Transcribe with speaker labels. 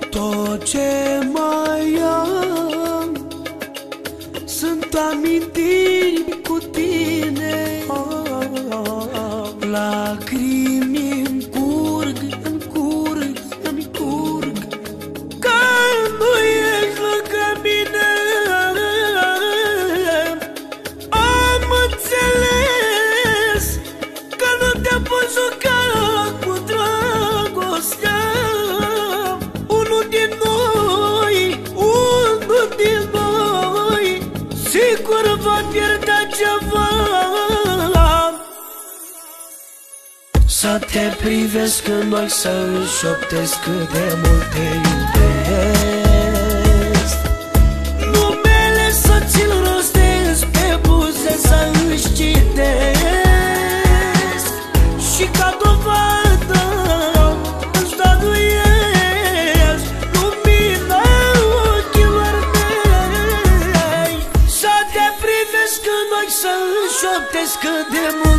Speaker 1: Tot ce mai am sunt amintiri cu tine. Lacrimi-mi curg, îmi curg, îmi curg, că nu ești lângă mine. Am înțeles că nu te poți juca cu dragostea. Unul din noi sigur va pierde ceva. Să te privesc în ochi, să-mi șoptesc cât de mult te iubesc. Numele să ți-l rostesc pe buze, să-și citesc. Și ca dovadă îți dăduiesc lumina ochilor mei. Să te privesc în ochi, să-mi șoptesc cât de mult